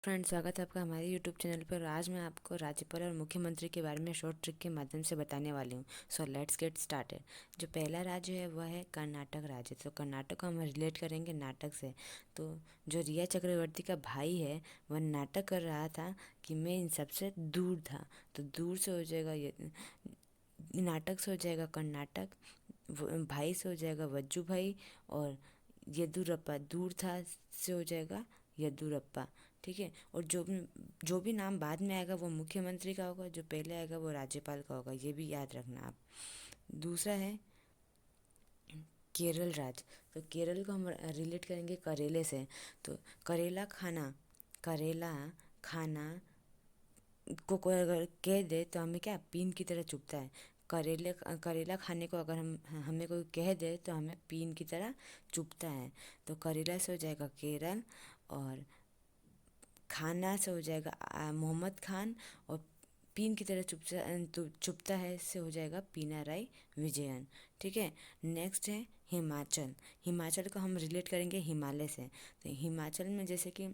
Friends, स्वागत है आपका हमारे यूट्यूब चैनल पर। आज मैं आपको राज्यपाल और मुख्यमंत्री के बारे में शॉर्ट ट्रिक के माध्यम से बताने वाली हूँ। So let's get started. जो पहला राज्य है वह है कर्नाटक राज्य। तो कर्नाटक को हम रिलेट करेंगे नाटक से। तो जो रिया चक्रवर्ती का भाई है वह नाटक कर रहा था कि मैं इन सबसे दूर था। तो दूर से हो जाएगा ये, नाटक से हो जाएगा कर्नाटक, भाई से हो जाएगा वज्जू भाई, और येदुरप्पा दूर था से हो जाएगा येदुरप्पा। ठीक है। और जो भी नाम बाद में आएगा वो मुख्यमंत्री का होगा, जो पहले आएगा वो राज्यपाल का होगा। ये भी याद रखना आप। दूसरा है केरल राज्य। तो केरल को हम रिलेट करेंगे करेले से। तो करेला खाना को कोई अगर कह दे तो हमें क्या पीन की तरह चुभता है। करेला खाने को अगर हम हमें कोई कह दे तो हमें पीन की तरह चुभता है। तो करेला से हो जाएगा केरल, और खाना से हो जाएगा मोहम्मद खान, और पीन की तरह चुपता है से हो जाएगा पीनाराई विजयन। ठीक है। नेक्स्ट है हिमाचल। हिमाचल को हम रिलेट करेंगे हिमालय से। तो हिमाचल में जैसे कि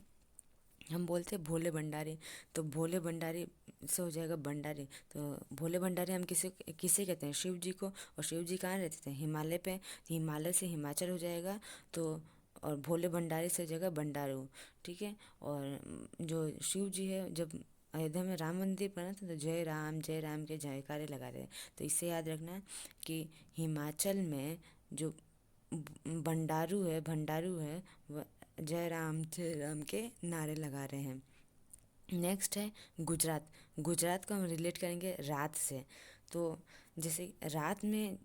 हम बोलते हैं भोले भंडारी, तो भोले भंडारी से हो जाएगा भंडारी। तो भोले भंडारी हम किसे किसे कहते हैं? शिव जी को। और शिव जी कहाँ रहते थे? हिमालय पे। हिमालय से हिमाचल हो जाएगा। तो और भोले भंडारी से हो जाएगा भंडारू। ठीक है। और जो शिव जी है, जब अयोध्या में राम मंदिर बना था तो जय राम के जयकारे लगा रहे। तो इससे याद रखना कि हिमाचल में जो भंडारू है वह जय राम के नारे लगा रहे हैं। नेक्स्ट है गुजरात। गुजरात को हम रिलेट करेंगे रात से। तो जैसे रात में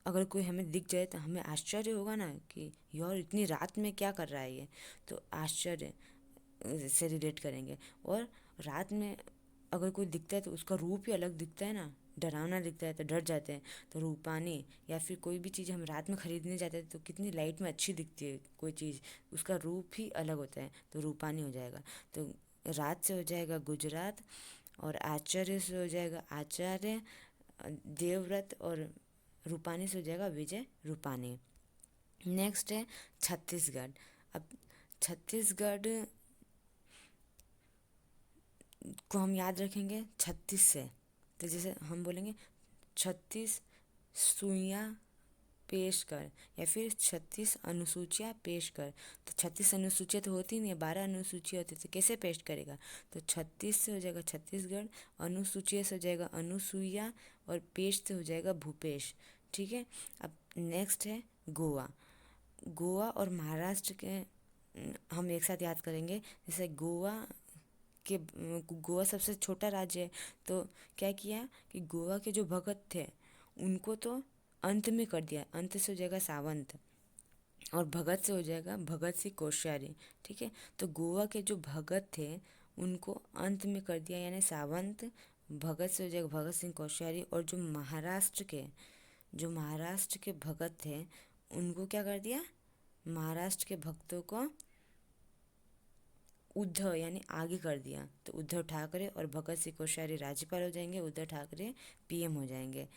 अगर कोई हमें दिख जाए तो हमें आश्चर्य होगा ना कि यार इतनी रात में क्या कर रहा है ये। तो आश्चर्य से रिलेट करेंगे। और रात में अगर कोई दिखता है तो उसका रूप ही अलग दिखता है ना, डरावना दिखता है तो डर जाते हैं। तो रूपानी, या फिर कोई भी चीज़ हम रात में ख़रीदने जाते हैं तो कितनी लाइट में अच्छी दिखती है कोई चीज़, उसका रूप ही अलग होता है, तो रूपानी हो जाएगा। तो रात से हो जाएगा गुजरात, और आचार्य से हो जाएगा आचार्य देवव्रत, और रूपानी से हो जाएगा विजय रूपानी। नेक्स्ट है छत्तीसगढ़। अब छत्तीसगढ़ को हम याद रखेंगे 36 से। तो जैसे हम बोलेंगे 36 सुइयाँ पेश कर, या फिर 36 अनुसूचियाँ पेश कर। तो 36 अनुसूचियाँ तो होती नहीं है, 12 अनुसूचियाँ होती है, तो कैसे पेश करेगा? तो 36 से हो जाएगा छत्तीसगढ़, अनुसूचिया से हो जाएगा अनुसुईया, और पेश से हो जाएगा भूपेश। ठीक है। अब नेक्स्ट है गोवा। गोवा और महाराष्ट्र के हम एक साथ याद करेंगे। जैसे गोवा सबसे छोटा राज्य है। तो क्या किया कि गोवा के जो भगत थे उनको तो अंत में कर दिया। अंत से हो जाएगा सावंत, और भगत से हो जाएगा भगत सिंह कोश्यारी। ठीक है। तो गोवा के जो भगत थे उनको अंत में कर दिया, यानी सावंत। भगत से हो जाएगा भगत सिंह कोश्यारी। और जो महाराष्ट्र के भगत थे उनको क्या कर दिया? महाराष्ट्र के भक्तों को उद्धव यानी आगे कर दिया। तो उद्धव ठाकरे और भगत सिंह कोश्यारी राज्यपाल हो जाएंगे, उद्धव ठाकरे पीएम हो जाएंगे,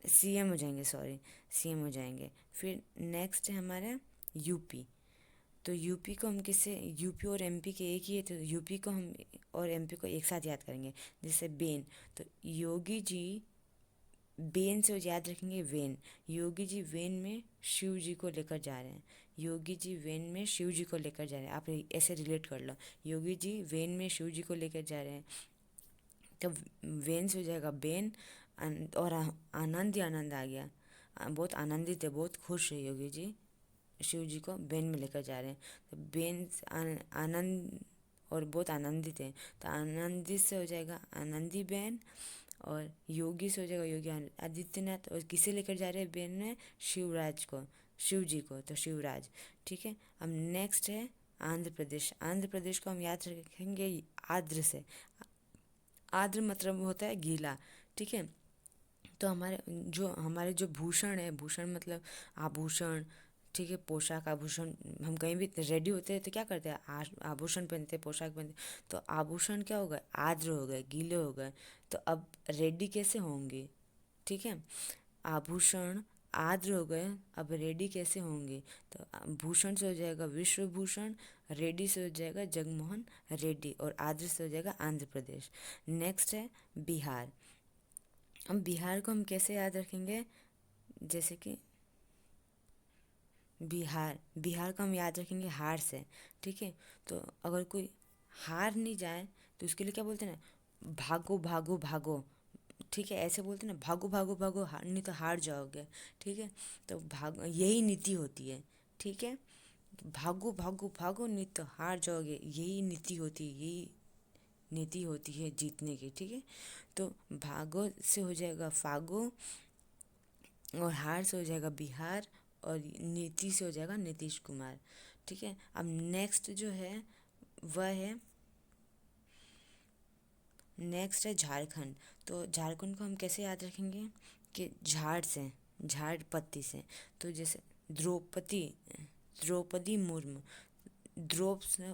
सीएम हो जाएंगे, सॉरी सीएम हो जाएंगे। फिर नेक्स्ट है हमारा यूपी। तो यूपी को हम किससे, यूपी और एमपी के एक ही है, तो यूपी को हम और एमपी को एक साथ याद करेंगे। जैसे बेन, तो योगी जी बेन से याद रखेंगे वेन। योगी जी वेन में शिव जी को लेकर जा रहे हैं। योगी जी वेन में शिव जी को लेकर जा रहे हैं। आप ऐसे रिलेट कर लो, योगी जी वेन में शिव जी को लेकर जा रहे हैं। तो वेन से हो जाएगा बेन, और आनंद ही आनंद आ गया। बहुत आनंदित है, बहुत खुश है योगी जी, शिव जी को बेन में लेकर जा रहे हैं। तो बेन आनंद, और बहुत आनंदित है। तो आनंदित से हो जाएगा आनंदी बेन, और योगी से हो जाएगा योगी आदित्यनाथ। और किसे लेकर जा रहे हैं बेन में? शिवराज को, शिव जी को, तो शिवराज। ठीक है। अब नेक्स्ट है आंध्र प्रदेश। आंध्र प्रदेश को हम याद रखेंगे आद्र से। आद्र मतलब होता है गीला। ठीक है। तो हमारे जो भूषण है, भूषण मतलब आभूषण। ठीक है। पोशाक आभूषण, हम कहीं भी रेडी होते हैं तो क्या करते हैं? आभूषण पहनते हैं, पोशाक पहनते हैं। तो आभूषण क्या हो गए? आर्द्र हो गए, गीले हो गए। तो अब रेडी कैसे होंगे? ठीक है। आभूषण आर्द्र हो गए, अब रेडी कैसे होंगे? तो भूषण से हो जाएगा विश्वभूषण, रेड्डी से हो जाएगा जगमोहन रेड्डी, और आंध्र से हो जाएगा आंध्र प्रदेश। नेक्स्ट है बिहार। अब बिहार को हम कैसे याद रखेंगे, जैसे कि बिहार, बिहार को हम याद रखेंगे हार से, ठीक है। तो अगर कोई हार नहीं जाए तो उसके लिए क्या बोलते हैं ना, भागो भागो भागो, ठीक है, ऐसे बोलते हैं ना, भागो भागो भागो, नहीं तो हार जाओगे, ठीक है। तो भाग, यही नीति होती है, ठीक है। भागो भागो भागो, नहीं तो हार जाओगे, यही नीति होती है, यही नीति होती है जीतने की, ठीक है। तो भागो से हो जाएगा फागो, और हार से हो जाएगा बिहार, और नीति से हो जाएगा नीतीश कुमार, ठीक है। अब नेक्स्ट जो है वह है, नेक्स्ट है झारखंड। तो झारखंड को हम कैसे याद रखेंगे कि झाड़ से, झाड़ पत्ती से, तो जैसे द्रौपदी, द्रौपदी मुर्मू, ड्रॉप से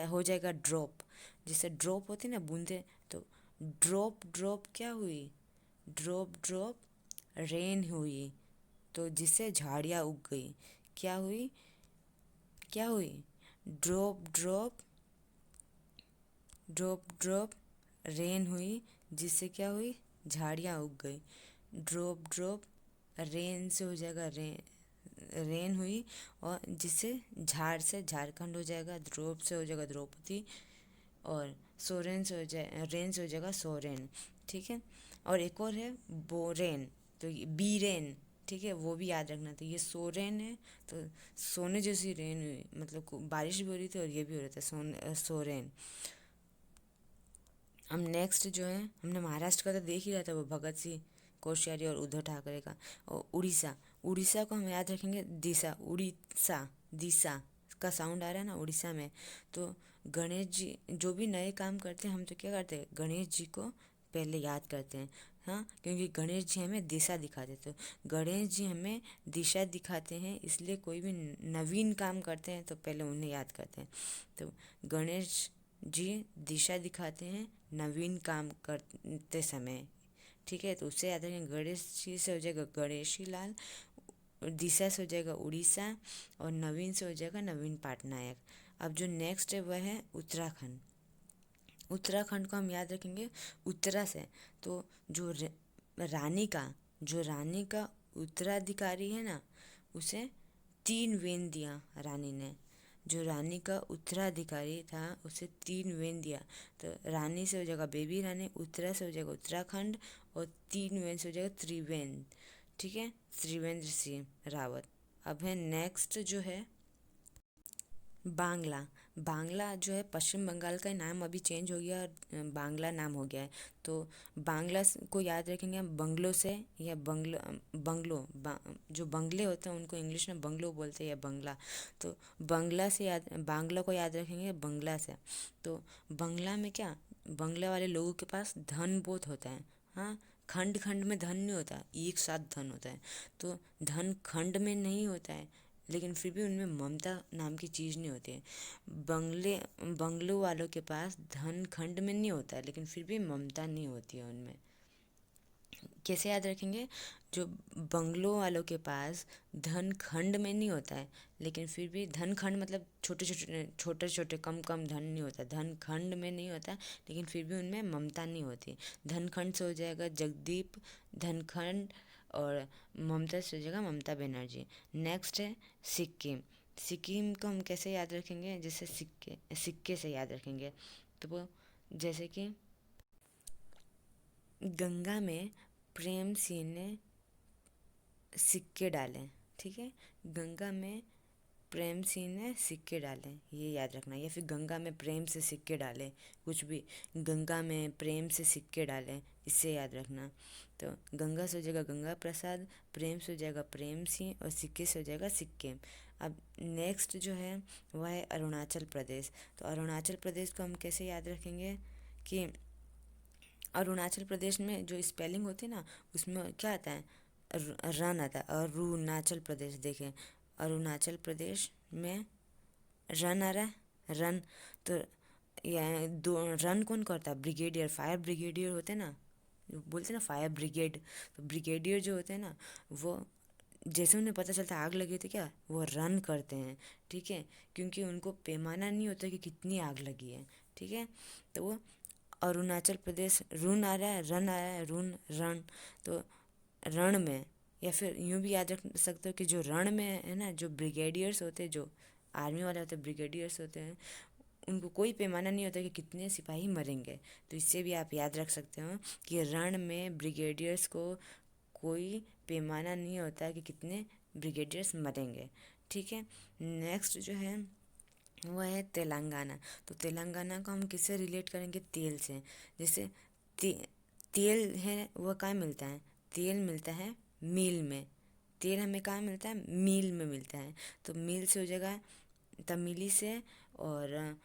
हो जाएगा ड्रॉप, जैसे ड्रॉप होती है ना बूंदे, तो ड्रॉप ड्रॉप क्या हुई, ड्रॉप ड्रॉप रेन हुई, तो जिससे झाड़ियाँ उग गई, क्या हुई, क्या हुई, drop drop, drop drop rain हुई, जिससे क्या हुई, झाड़ियाँ उग गई। ड्रॉप ड्रॉप रेन से हो जाएगा रेन हुई, और जिससे झाड़ से झारखंड हो जाएगा, ड्रॉप से हो जाएगा द्रौपदी, और सोरेन से हो जाए, रेन से हो जाएगा सोरेन, ठीक है। और एक और है बोरेन, तो ये बीरेन, ठीक है, वो भी याद रखना। तो ये सोरेन है, तो सोने जैसी रेन हुई, मतलब बारिश भी हो रही थी और ये भी हो रहा था, सोरेन। हम नेक्स्ट जो है, हमने महाराष्ट्र का तो देख ही रहा था, वो भगत सिंह कोश्यारी और उद्धव ठाकरे का। और उड़ीसा, उड़ीसा को हम याद रखेंगे दिशा, उड़ीसा, दिशा का साउंड आ रहा है ना उड़ीसा में। तो गणेश जी जो भी नए काम करते हैं, हम तो क्या करते हैं, गणेश जी को पहले याद करते हैं, हाँ, क्योंकि गणेश जी हमें दिशा दिखाते, तो गणेश जी हमें दिशा दिखाते हैं, इसलिए कोई भी नवीन काम करते हैं तो पहले उन्हें याद करते हैं। तो गणेश जी दिशा दिखाते हैं नवीन काम करते समय, ठीक है। तो उससे याद रखेंगे, गणेश जी से हो जाएगा गणेशी लाल, दिशा से हो जाएगा उड़ीसा, और नवीन से हो जाएगा नवीन पटनायक। अब जो नेक्स्ट है वह है उत्तराखंड। उत्तराखंड को हम याद रखेंगे उत्तरा से, तो जो रानी का, जो रानी का उत्तराधिकारी है ना, उसे 3 वेन दिया रानी ने, जो रानी का उत्तराधिकारी था उसे 3 वेन दिया। तो रानी से हो जाएगा बेबी रानी, उत्तरा से हो जाएगा उत्तराखंड, और 3 वेन से हो जाएगा त्रिवेंद्र, ठीक है, त्रिवेंद्र सिंह रावत। अब है नेक्स्ट जो है बांग्ला। बांग्ला जो है पश्चिम बंगाल का नाम अभी चेंज हो गया और बांग्ला नाम हो गया है। तो बांग्ला को याद रखेंगे हम बंगलो से, या जो बंगले होते हैं उनको इंग्लिश में बंगलो बोलते हैं, या बंगला। तो बांग्ला को याद रखेंगे बंगला से। तो बंगला में क्या, बंगला वाले लोगों के पास धन बहुत होता है, हाँ, खंड खंड में धन नहीं होता, एक साथ धन होता है। तो धन खंड में नहीं होता है, लेकिन फिर भी उनमें ममता नाम की चीज़ नहीं होती है। बंगलों वालों के पास धन खंड में नहीं होता है, लेकिन फिर भी ममता नहीं होती है उनमें। कैसे याद रखेंगे, जो बंगलों वालों के पास धन खंड में नहीं होता है, लेकिन फिर भी धन खंड मतलब छोटे छोटे कम कम धन नहीं होता, धन खंड में नहीं होता, लेकिन फिर भी उनमें ममता नहीं होती। धन खंड से हो जाएगा जगदीप धनखंड, और ममता से हो जाएगा ममता बनर्जी। नेक्स्ट है सिक्किम। सिक्किम को हम कैसे याद रखेंगे, जैसे सिक्के, सिक्के से याद रखेंगे। तो वो जैसे कि गंगा में प्रेम सिंह ने सिक्के डाले, ठीक है, गंगा में प्रेम सिंह ने सिक्के डाले, ये याद रखना। या फिर गंगा में प्रेम से सिक्के डाले, कुछ भी, गंगा में प्रेम से सिक्के डाले, इससे याद रखना। तो गंगा से हो जाएगा गंगा प्रसाद, प्रेम से हो जाएगा प्रेम सिंह, और सिक्के से हो जाएगा सिक्के। अब नेक्स्ट जो है वह है अरुणाचल प्रदेश। तो अरुणाचल प्रदेश को हम कैसे याद रखेंगे कि अरुणाचल प्रदेश में जो स्पेलिंग होती है ना, उसमें क्या आता है, रन आता है। अरुणाचल प्रदेश देखें, अरुणाचल प्रदेश में रन आ रहा है, रन। तो यह दो रन कौन करता है, ब्रिगेडियर, फायर ब्रिगेडियर होते हैं ना, बोलते हैं ना फायर ब्रिगेड। तो ब्रिगेडियर जो होते हैं ना, वो जैसे उन्हें पता चलता है आग लगी तो क्या वो रन करते हैं, ठीक है, क्योंकि उनको पैमाना नहीं होता कि कितनी आग लगी है, ठीक है। तो वो अरुणाचल प्रदेश, रून आ रहा है, रन आ रहा है, रून रण, तो रण में, या फिर यूँ भी याद रख सकते हो कि जो रण में है ना, जो ब्रिगेडियर्स होते हैं, जो आर्मी वाले होते हैं, ब्रिगेडियर्स होते हैं, उनको कोई पैमाना नहीं होता कि कितने सिपाही मरेंगे। तो इससे भी आप याद रख सकते हो कि रण में ब्रिगेडियर्स को कोई पैमाना नहीं होता कि कितने ब्रिगेडियर्स मरेंगे, ठीक है। नेक्स्ट जो है वो है तेलंगाना। तो तेलंगाना को हम किससे रिलेट करेंगे? तेल से। जैसे ते, तेल है वो कहाँ मिलता है? तेल मिलता है मिल में। तेल हमें कहाँ मिलता है? मिल में मिलता है। तो मिल से हो जाएगा तमिली से, और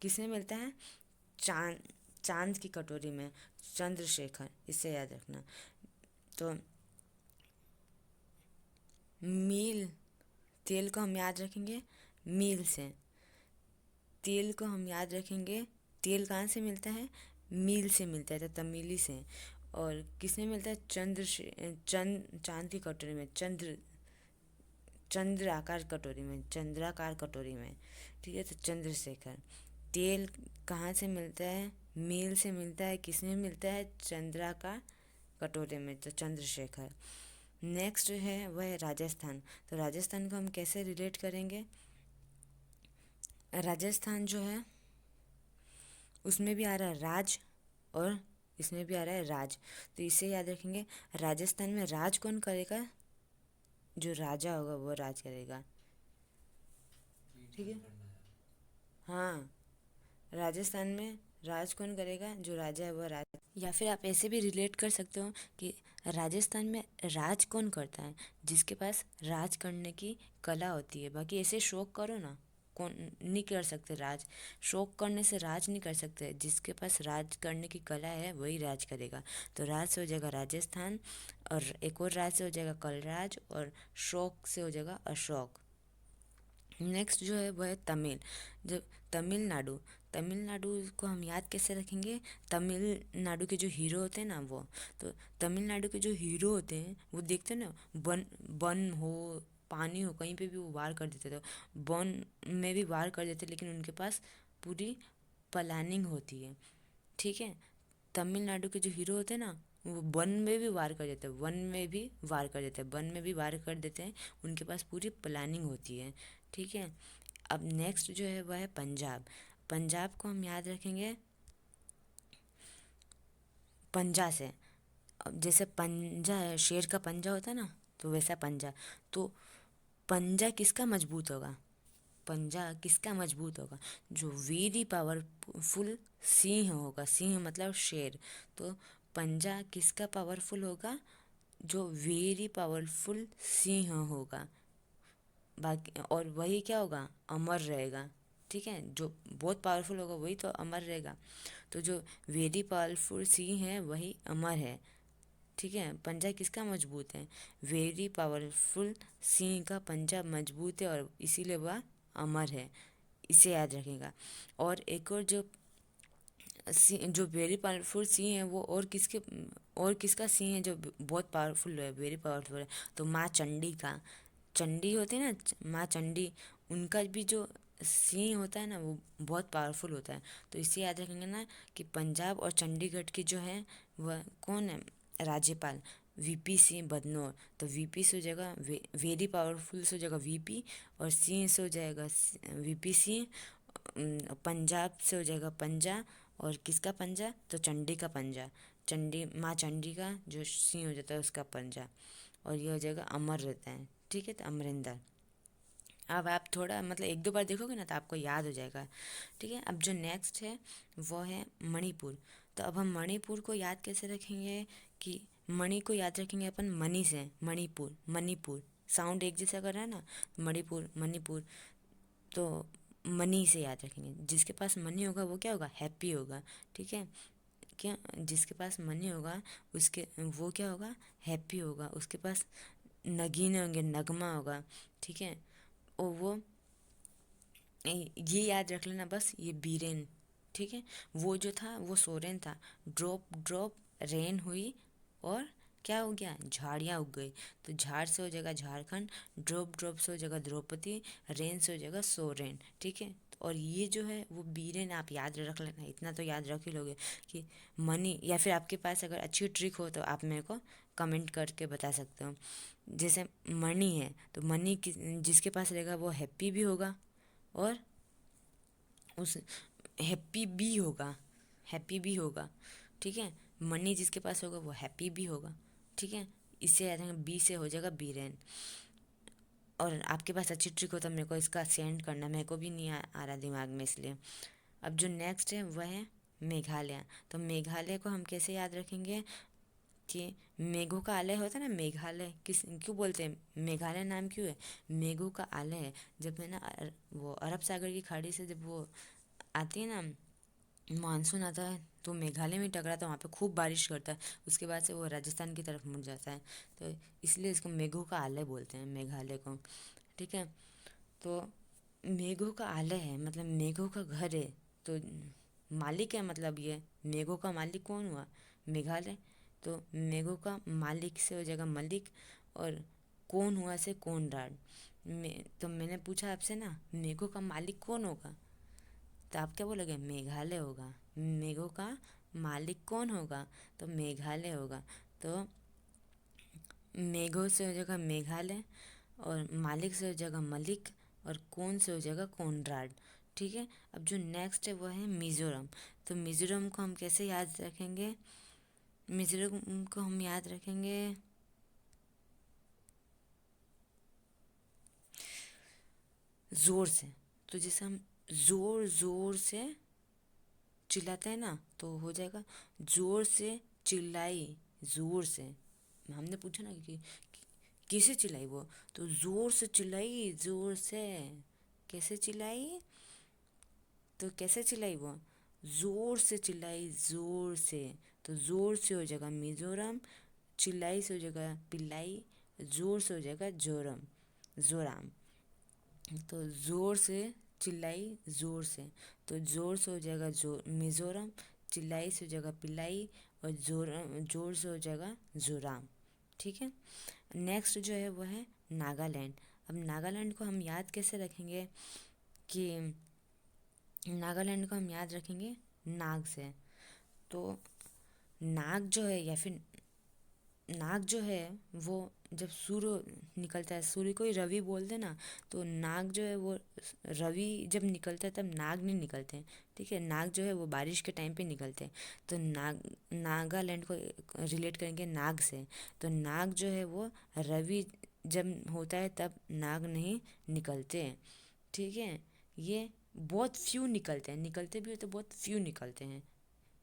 किस में मिलता है? चांद, चांद की कटोरी में, चंद्रशेखर, इससे याद रखना। तो मील, तेल को हम याद रखेंगे मील से। तेल को हम याद रखेंगे, तेल कहाँ से मिलता है? मील से मिलता है, तो तमिली से। और किस में मिलता है? चांद की कटोरी में, चंद्र आकार कटोरी में, चंद्राकार कटोरी में, ठीक है। तो चंद्रशेखर। तेल कहाँ से मिलता है? मील से मिलता है। किस में मिलता है? चंद्राकार कटोरे में, तो चंद्रशेखर। नेक्स्ट जो है वह है राजस्थान। तो राजस्थान को हम कैसे रिलेट करेंगे? राजस्थान जो है उसमें भी आ रहा है राज, और इसमें भी आ रहा है राज। तो इसे याद रखेंगे, राजस्थान में राज कौन करेगा? जो राजा होगा वो राज करेगा, ठीक है। हाँ, राजस्थान में राज कौन करेगा? जो राजा है वो राज। या फिर आप ऐसे भी रिलेट कर सकते हो कि राजस्थान में राज कौन करता है? जिसके पास राज करने की कला होती है। बाकी ऐसे शौक करो ना, कौन नहीं कर सकते राज? शौक करने से राज नहीं कर सकते। जिसके पास राज करने की कला है वही राज करेगा। तो राज से हो जाएगा राजस्थान, और एक और राज से हो जाएगा कलराज, और शौक से हो जाएगा अशोक। नेक्स्ट जो है वह है तमिल। जब तमिलनाडु, तमिलनाडु को हम याद कैसे रखेंगे? तमिलनाडु के जो हीरो होते हैं ना वो, तो तमिलनाडु के जो हीरो होते हैं वो देखते हैं ना, वन वन हो, पानी हो, कहीं पे भी वो वार कर देते थे। वन में भी वार कर देते, लेकिन उनके पास पूरी प्लानिंग होती है, ठीक है। तमिलनाडु के जो हीरो होते हैं ना, वो वन में भी वार कर देते हैं, वन में भी वार कर देते हैं, वन में भी वार कर देते हैं। उनके पास पूरी प्लानिंग होती है, ठीक है। अब नेक्स्ट जो है वह है पंजाब। पंजाब को हम याद रखेंगे पंजा से। अब जैसे पंजा है, शेर का पंजा होता है ना, तो वैसा पंजा। तो पंजा किसका मजबूत होगा? पंजा किसका मजबूत होगा? जो वेरी पावरफुल सिंह होगा। सिंह मतलब शेर। तो पंजा किसका पावरफुल होगा? जो वेरी पावरफुल सिंह होगा। बाकी और वही क्या होगा? अमर रहेगा, ठीक है। जो बहुत पावरफुल होगा वही तो अमर रहेगा। तो जो वेरी पावरफुल सिंह है वही अमर है, ठीक है। पंजा किसका मजबूत है? वेरी पावरफुल सिंह का पंजा मजबूत है, और इसीलिए वह अमर है। इसे याद रखेगा। और एक और जो जो वेरी पावरफुल सिंह है वो और किसका सिंह है जो बहुत पावरफुल है, वेरी पावरफुल है? तो माँ चंडी का। चंडी होती है ना, माँ चंडी, उनका भी जो सिंह होता है ना वो बहुत पावरफुल होता है। तो इसे याद रखेंगे ना कि पंजाब और चंडीगढ़ की जो है वह कौन है? राज्यपाल वीपी सिंह बदनौर। तो वीपी से हो जाएगा वेरी पावरफुल से हो जाएगा वीपी, और सिंह से हो जाएगा वीपी सिंह। पंजाब से हो जाएगा पंजा, और किसका पंजा? तो चंडी का पंजा। चंडी, माँ चंडी का जो सिंह हो जाता है उसका पंजा, और ये हो जाएगा अमर रहता है, ठीक है। तो अमरिंदर। अब आप थोड़ा मतलब एक दो बार देखोगे ना तो आपको याद हो जाएगा, ठीक है। अब जो नेक्स्ट है वो है मणिपुर। तो अब हम मणिपुर को याद कैसे रखेंगे? कि मणि को याद रखेंगे अपन मणि से, मणिपुर, मणिपुर साउंड एक जैसा कर रहा है ना, मणिपुर, मणिपुर। तो मनी से याद रखेंगे। जिसके पास मनी होगा वो क्या होगा? हैप्पी होगा, ठीक है। क्या जिसके पास मनी होगा उसके वो क्या होगा? हैप्पी होगा। उसके पास नगीने होंगे, नगमा होगा, ठीक है। और वो ये याद रख लेना बस, ये बीरेन, ठीक है। वो जो था वो सोरेन था। ड्रॉप ड्रॉप रेन हुई और क्या हो गया, झाड़ियाँ उग गई। तो झाड़ से हो जाएगा झारखंड, ड्रॉप ड्रॉप से हो जाएगा द्रौपदी, रेन से हो जाएगा सोरेन। ठीक है, और ये जो है वो बीरेन आप याद रख लेना, इतना तो याद रख ही लोगे कि मनी, या फिर आपके पास अगर अच्छी ट्रिक हो तो आप मेरे को कमेंट करके बता सकते हो। जैसे मनी है तो मनी जिसके पास रहेगा वो हैप्पी भी होगा, और उस हैप्पी भी होगा, हैप्पी भी होगा। ठीक है, मनी जिसके पास होगा वो हैप्पी भी होगा। ठीक है, इससे आ जाएगा बी से हो जाएगा बीरेन। और आपके पास अच्छी ट्रिक हो तो मेरे को इसका सेंड करना, मेरे को भी नहीं आ रहा दिमाग में, इसलिए। अब जो नेक्स्ट है वह है मेघालय। तो मेघालय को हम कैसे याद रखेंगे कि मेघों का आलय होता है ना, मेघालय किस क्यों बोलते हैं, मेघालय नाम क्यों है, मेघों का आलय है। जब है ना वो अरब सागर की खाड़ी से जब वो आती है ना, मानसून आता है, तो मेघालय में टकराता है, वहाँ पे खूब बारिश करता है, उसके बाद से वो राजस्थान की तरफ मुड़ जाता है। तो इसलिए इसको मेघों का आलय बोलते हैं मेघालय को। ठीक है, तो मेघों का आलय है मतलब मेघों का घर है। तो मालिक है, मतलब ये मेघों का मालिक कौन हुआ, मेघालय। तो मेघों का मालिक से हो जाएगा मलिक, और कौन हुआ से कौन राड। तो मैंने पूछा आपसे ना, मेघों का मालिक कौन होगा, तो आप क्या बोलोगे, मेघालय होगा। मेघों का मालिक कौन होगा, तो मेघालय होगा। तो मेघों से हो जाएगा मेघालय, और मालिक से हो जाएगा मलिक, और कौन से हो जाएगा कोनराड। ठीक है, अब जो नेक्स्ट है वो है मिज़ोरम। तो मिज़ोरम को हम कैसे याद रखेंगे, मिज़ोरम को हम याद रखेंगे ज़ोर से। तो जैसे हम ज़ोर ज़ोर से चिल्लाते हैं ना, तो हो जाएगा ज़ोर से चिल्लाई, ज़ोर से। हमने पूछा ना कि कैसे चिल्लाई वो, तो ज़ोर से चिल्लाई, ज़ोर से। कैसे चिल्लाई, तो कैसे चिल्लाई वो, ज़ोर से चिल्लाई, ज़ोर से। तो ज़ोर से हो जाएगा मिज़ोरम, चिल्लाई से हो जाएगा पिल्लाई, ज़ोर से हो जाएगा जोरम, जोराम। तो ज़ोर से चिल्लाई, ज़ोर से। तो ज़ोर से हो जाएगा जो मिज़ोरम, चिल्लाई से हो जाएगा पिल्लाई, और जोर से हो जाएगा जोराम। ठीक है, नेक्स्ट जो है वो है नागालैंड। अब नागालैंड को हम याद कैसे रखेंगे कि नागालैंड को हम याद रखेंगे नाग से। तो नाग जो है, या फिर नाग जो है वो जब सूर्य निकलता है, सूर्य को ही रवि बोलते हैं ना, तो नाग जो है वो रवि जब निकलता है तब नाग नहीं निकलते हैं। ठीक है, नाग जो है वो बारिश के टाइम पे निकलते हैं। तो नागालैंड को रिलेट करेंगे नाग से। तो नाग जो है वो रवि जब होता है तब नाग नहीं निकलते हैं। ठीक है, ये बहुत फ्यू निकलते हैं, निकलते भी हो तो बहुत फ्यू निकलते हैं,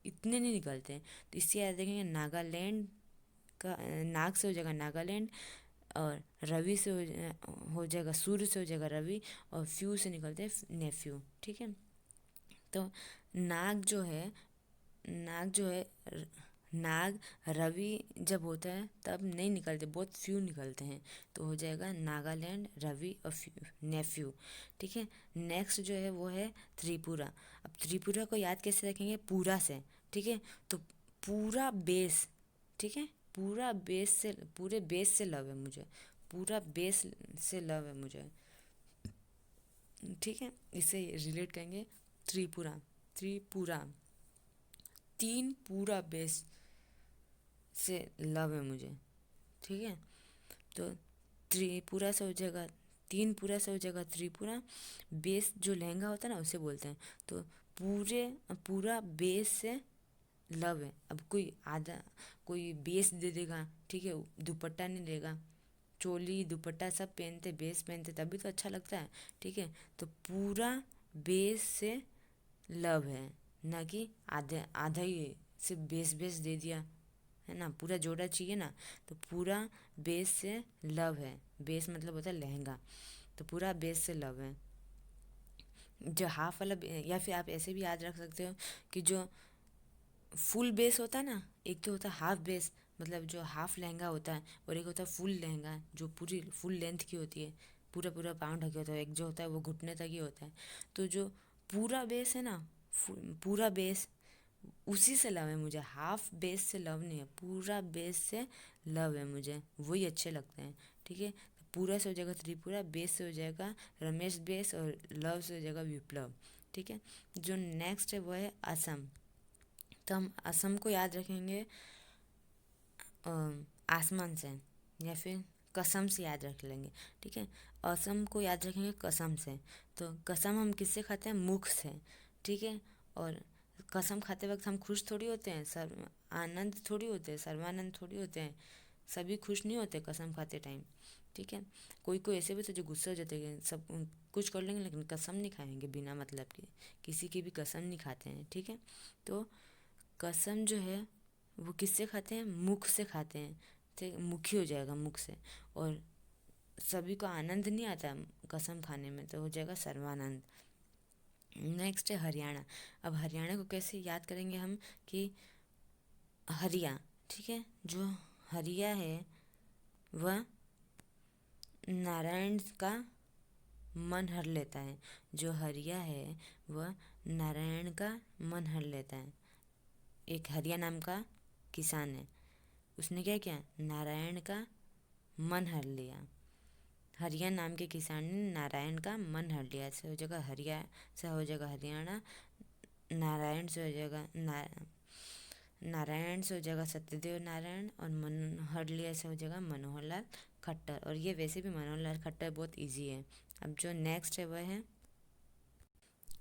इतने नहीं निकलते हैं। तो इससे याद देखेंगे नागालैंड का नाग से हो जाएगा नागालैंड, और रवि से हो जाएगा सूर्य से हो जाएगा रवि, और फ्यू से निकलते हैं नेफ्यू। ठीक है, तो नाग जो है, नाग जो है नाग रवि जब होता है तब नहीं निकलते, बहुत फ्यू निकलते हैं। तो हो जाएगा नागालैंड, रवि और नेफ्यू। ठीक है, नेक्स्ट जो है वो है त्रिपुरा। अब त्रिपुरा को याद कैसे रखेंगे, पूरा से। ठीक है, तो पूरा बेस। ठीक है, पूरा बेस से, पूरे बेस से लव है मुझे, पूरा बेस से लव है मुझे। ठीक है, इसे रिलेट करेंगे त्रिपुरा, त्रिपुरा, तीन पूरा बेस से लव है मुझे। ठीक है, तो त्रिपुरा से हो जाएगा, तीन पूरा से हो जाएगा त्रिपुरा। बेस जो लहंगा होता है ना उसे बोलते हैं। तो पूरे पूरा बेस से लव है। अब कोई आधा कोई बेस दे देगा, ठीक है, दुपट्टा नहीं देगा, चोली दुपट्टा सब पहनते, बेस पहनते तभी तो अच्छा लगता है। ठीक है, तो पूरा बेस से लव है, ना कि आधा आधा ही सिर्फ बेस बेस दे दिया, है ना, पूरा जोड़ा चाहिए ना। तो पूरा बेस से लव है, बेस मतलब होता है लहंगा, तो पूरा बेस से लव है। जो हाफ वाला या फिर आप ऐसे भी याद रख सकते हो कि जो फुल बेस होता है ना, एक तो होता है हाफ बेस, मतलब जो हाफ लहंगा होता है, और एक होता है फुल लहंगा जो पूरी फुल लेंथ की होती है, पूरा पूरा पाँव ढके होता है। एक जो होता है वो घुटने तक ही होता है। तो जो पूरा बेस है ना, पूरा बेस उसी से लव है मुझे, हाफ बेस से लव नहीं है, पूरा बेस से लव है मुझे, वही अच्छे लगते हैं। ठीक है, तो पूरा से हो जाएगा त्रिपुरा, बेस से हो जाएगा रमेश बेस, और लव से हो जाएगा विप्लव। ठीक है, जो नेक्स्ट है वो है असम। तो हम असम को याद रखेंगे आसमान से, या फिर कसम से याद रख लेंगे। ठीक है, असम को याद रखेंगे कसम से। तो कसम हम किससे खाते हैं? मुख से। ठीक है, और कसम खाते वक्त हम खुश थोड़ी होते हैं, सर्व आनंद थोड़ी होते हैं, सर्वानंद थोड़ी होते हैं, सभी खुश नहीं होते कसम खाते टाइम। ठीक है, कोई कोई ऐसे भी तो जो गुस्से हो जाते हैं, सब कुछ कर लेंगे लेकिन कसम नहीं खाएंगे बिना मतलब के, किसी की भी कसम नहीं खाते हैं। ठीक है, तो कसम जो है वो किससे खाते हैं? मुख से खाते हैं। ठीक, मुखी हो जाएगा मुख से। और सभी को आनंद नहीं आता कसम खाने में, तो हो जाएगा सर्वानंद। नेक्स्ट है हरियाणा। अब हरियाणा को कैसे याद करेंगे हम कि हरिया। ठीक है, जो हरिया है वह नारायण का मन हर लेता है। जो हरिया है वह नारायण का मन हर लेता है। एक हरिया नाम का किसान है, उसने क्या किया? नारायण का मन हर लिया। हरिया नाम के किसान ने नारायण का मन हर लिया। ऐसे हो जाएगा हरिया से हो जाएगा हरियाणा, नारायण से हो जाएगा नारायण से हो जाएगा सत्यदेव नारायण, और मनोहर लिया से हो जाएगा मनोहर लाल खट्टर। और ये वैसे भी मनोहर लाल खट्टर बहुत इजी है। अब जो नेक्स्ट है वह है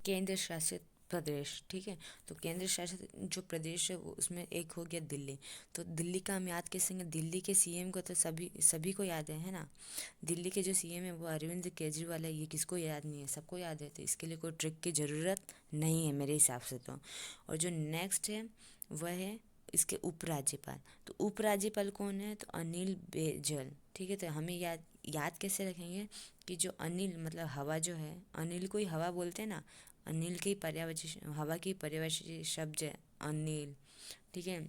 केंद्र शासित प्रदेश। ठीक है, तो केंद्र शासित जो प्रदेश है वो उसमें एक हो गया दिल्ली। तो दिल्ली का हम याद कैसे करेंगे? दिल्ली के सीएम को तो सभी सभी को याद है ना। दिल्ली के जो सीएम है वो अरविंद केजरीवाल है, ये किसको याद नहीं है? सबको याद है, तो इसके लिए कोई ट्रिक की ज़रूरत नहीं है मेरे हिसाब से तो। और जो नेक्स्ट है वह है इसके उपराज्यपाल। तो उपराज्यपाल कौन है? तो अनिल बैजल। ठीक है, तो हमें याद याद कैसे रखेंगे कि जो अनिल मतलब हवा जो है, अनिल को ही हवा बोलते हैं ना। अनिल की पर्यायवाची, हवा की पर्यायवाची शब्द है अनिल। ठीक है,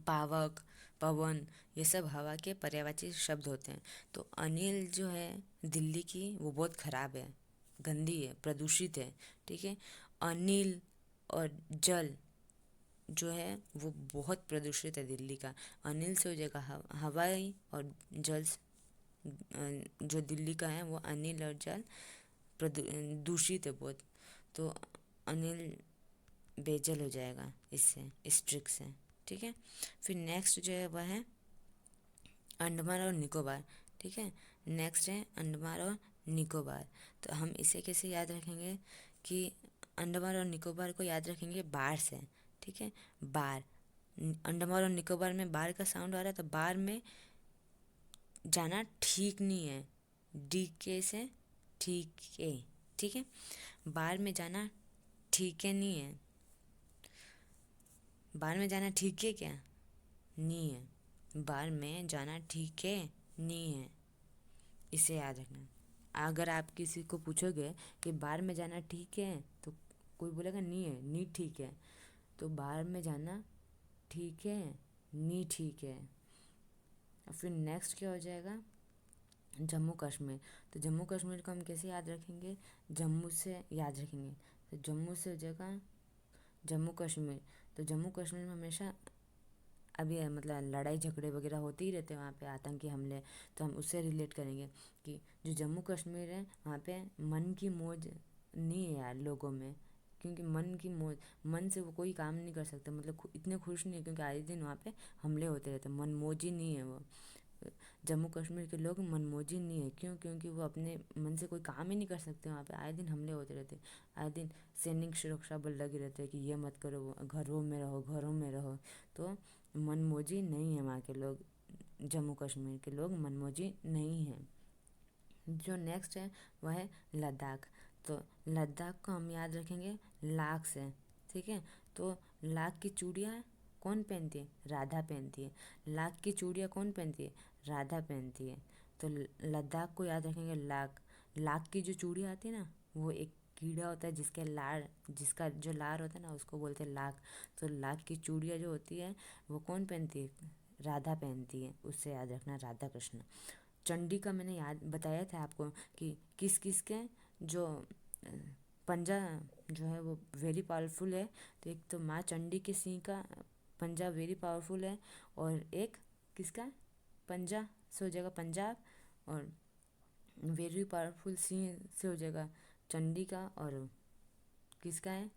पावक, पवन, ये सब हवा के पर्यायवाची शब्द होते हैं। तो अनिल जो है दिल्ली की वो बहुत ख़राब है, गंदी है, प्रदूषित है। ठीक है, अनिल और जल जो है वो बहुत प्रदूषित है दिल्ली का। अनिल से हो जाएगा हवाई, और जल जो दिल्ली का है वो अनिल और जल दूषित है बहुत। तो अनिल बेजल हो जाएगा इससे, इस ट्रिक से। ठीक है, फिर नेक्स्ट जो है वह है अंडमान और निकोबार। ठीक है, नेक्स्ट है अंडमान और निकोबार। तो हम इसे कैसे याद रखेंगे कि अंडमान और निकोबार को याद रखेंगे बार से। ठीक है, बार, अंडमान और निकोबार में बार का साउंड आ रहा है, तो बार में जाना ठीक नहीं है, डी के से ठीक है। ठीक है, बार में जाना ठीक है नहीं है, बार में जाना ठीक है क्या? नहीं है, बार में जाना ठीक है नहीं है, इसे याद रखना। अगर आप किसी को पूछोगे कि बार में जाना ठीक है, तो कोई बोलेगा नहीं है, नहीं ठीक है। तो बार में जाना ठीक है, नहीं ठीक है। फिर नेक्स्ट क्या हो जाएगा? जम्मू कश्मीर। तो जम्मू कश्मीर को हम कैसे याद रखेंगे? जम्मू से याद रखेंगे। तो जम्मू से हो जाएगा जम्मू कश्मीर। तो जम्मू कश्मीर में हमेशा अभी मतलब लड़ाई झगड़े वगैरह होते ही रहते हैं वहाँ पे, आतंकी हमले। तो हम उससे रिलेट करेंगे कि जो जम्मू कश्मीर है वहाँ पे मन की मौज नहीं है यार लोगों में। क्योंकि मन की मौज, मन से वो कोई काम नहीं कर सकते, मतलब इतने खुश नहीं है, क्योंकि आए दिन वहाँ पे हमले होते रहते हैं, मन मौजी नहीं है वो। जम्मू कश्मीर के लोग मनमौजी नहीं है, क्यों? क्योंकि वो अपने मन से कोई काम ही नहीं कर सकते, वहाँ पे आए दिन हमले होते रहते हैं, आए दिन सैनिक सुरक्षा बल लगे रहते हैं कि ये मत करो, वो घरों में रहो, घरों में रहो। तो मनमौजी नहीं है वहाँ के लोग, जम्मू कश्मीर के लोग मनमौजी नहीं हैं। जो नेक्स्ट है वह है लद्दाख। तो लद्दाख को हम याद रखेंगे लाख से। ठीक है, तो लाख की चूड़ियाँ कौन पहनती है? राधा पहनती है। लाख की चूड़ियाँ कौन पहनती है? राधा पहनती है। तो लद्दाख को याद रखेंगे लाख। लाख की जो चूड़ियाँ आती है ना, वो एक कीड़ा होता है जिसके लार, जिसका जो लार होता है ना उसको बोलते हैं लाख। तो लाख की चूड़ियाँ जो होती है वो कौन पहनती है? राधा पहनती है, उससे याद रखना राधा कृष्ण। चंडी का मैंने याद बताया था आपको कि किस किस के जो पंजा जो है वो वेरी पावरफुल है, तो एक तो माँ चंडी के सिंह का पंजा वेरी पावरफुल है, और एक किसका पंजा से हो जाएगा पंजाब, और वेरी पावरफुल सिंह से हो जाएगा चंडी का, और किसका है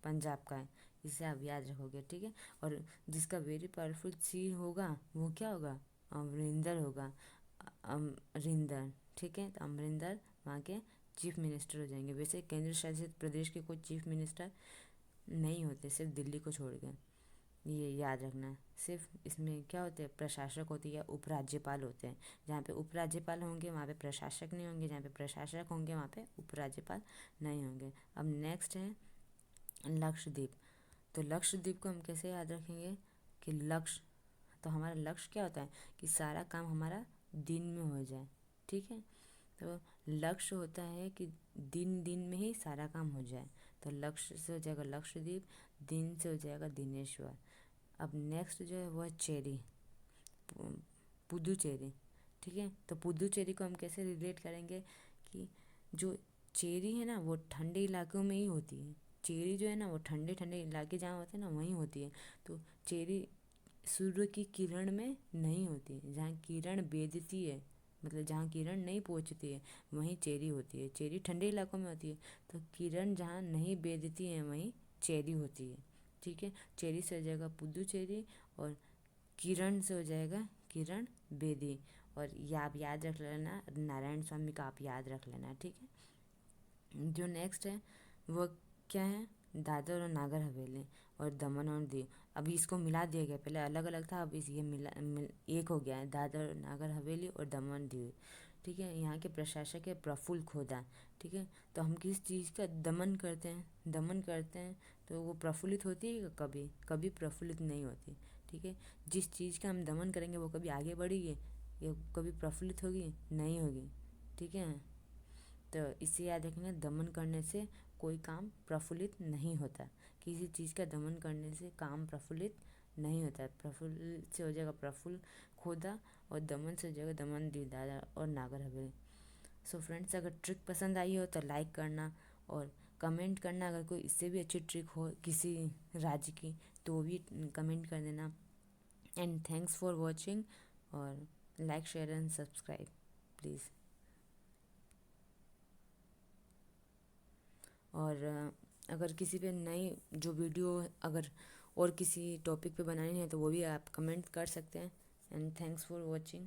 पंजाब का है। इसे आप याद रखोगे, ठीक है। और जिसका वेरी पावरफुल सिंह होगा वो क्या होगा, अमरिंदर होगा, अमरिंदर, ठीक है। तो अमरिंदर वहाँ के चीफ मिनिस्टर हो जाएंगे। वैसे केंद्र शासित प्रदेश के कोई चीफ मिनिस्टर नहीं होते, सिर्फ दिल्ली को छोड़ के, ये याद रखना। सिर्फ इसमें क्या होते हैं, प्रशासक होती है, उपराज्यपाल होते हैं। जहाँ पे उपराज्यपाल होंगे वहाँ पे प्रशासक नहीं होंगे, जहाँ पे प्रशासक होंगे वहाँ पे उपराज्यपाल नहीं होंगे। अब नेक्स्ट है लक्षद्वीप। तो लक्षद्वीप को हम कैसे याद रखेंगे कि लक्ष्य, तो हमारा लक्ष्य क्या होता है कि सारा काम हमारा दिन में हो जाए, ठीक है। तो लक्ष्य होता है कि दिन दिन में ही सारा काम हो जाए। तो लक्ष्य से हो जाएगा लक्षद्वीप, दिन से हो जाएगा दिनेश्वर। अब नेक्स्ट जो है वो है चेरी, पुदुचेरी, ठीक है। तो पुदुचेरी को हम कैसे रिलेट करेंगे कि जो चेरी है ना वो ठंडे इलाकों में ही होती है। चेरी जो है ना वो ठंडे ठंडे इलाके जहाँ होते हैं ना वहीं होती है। तो चेरी सूर्य की किरण में नहीं होती है, जहाँ किरण बेधती है, मतलब जहाँ किरण नहीं पहुँचती है वहीं चेरी होती है। चेरी ठंडे इलाकों में होती है, तो किरण जहाँ नहीं बेधती है वहीं चेरी होती है, ठीक है। चेरी से हो जाएगा पुदुचेरी, और किरण से हो जाएगा किरण बेदी। और ये आप याद रख लेना, नारायण स्वामी का आप याद रख लेना, ठीक है। जो नेक्स्ट है वो क्या है, दादर और नागर हवेली और दमन और दीव। अभी इसको मिला दिया गया, पहले अलग अलग था, अब इस ये एक हो गया है, दादर और नागर हवेली और दमन दीव, ठीक है। यहाँ के प्रशासक है प्रफुल्ल खोदा, ठीक है। तो हम किस चीज़ का दमन करते हैं, दमन करते हैं तो वो प्रफुल्लित होती है, कभी कभी प्रफुल्लित नहीं होती, ठीक है। जिस चीज़ का हम दमन करेंगे वो कभी आगे बढ़ेगी या कभी प्रफुल्लित होगी, नहीं होगी, ठीक है। तो इसे याद रखना, दमन करने से कोई काम प्रफुल्लित नहीं होता। किसी चीज़ का दमन करने से काम प्रफुल्लित नहीं होता। प्रफुल्ल से हो जाएगा प्रफुल्ल खोदा, और दमन से हो जाएगा दमन दीदार और नागर हवेली। सो फ्रेंड्स, अगर ट्रिक पसंद आई हो तो लाइक करना और कमेंट करना। अगर कोई इससे भी अच्छी ट्रिक हो किसी राज्य की तो वो भी कमेंट कर देना। एंड थैंक्स फॉर वॉचिंग, और like share and subscribe please. और अगर किसी पे नई जो वीडियो अगर और किसी टॉपिक पे बनानी है तो वो भी आप कमेंट कर सकते हैं। And thanks for watching.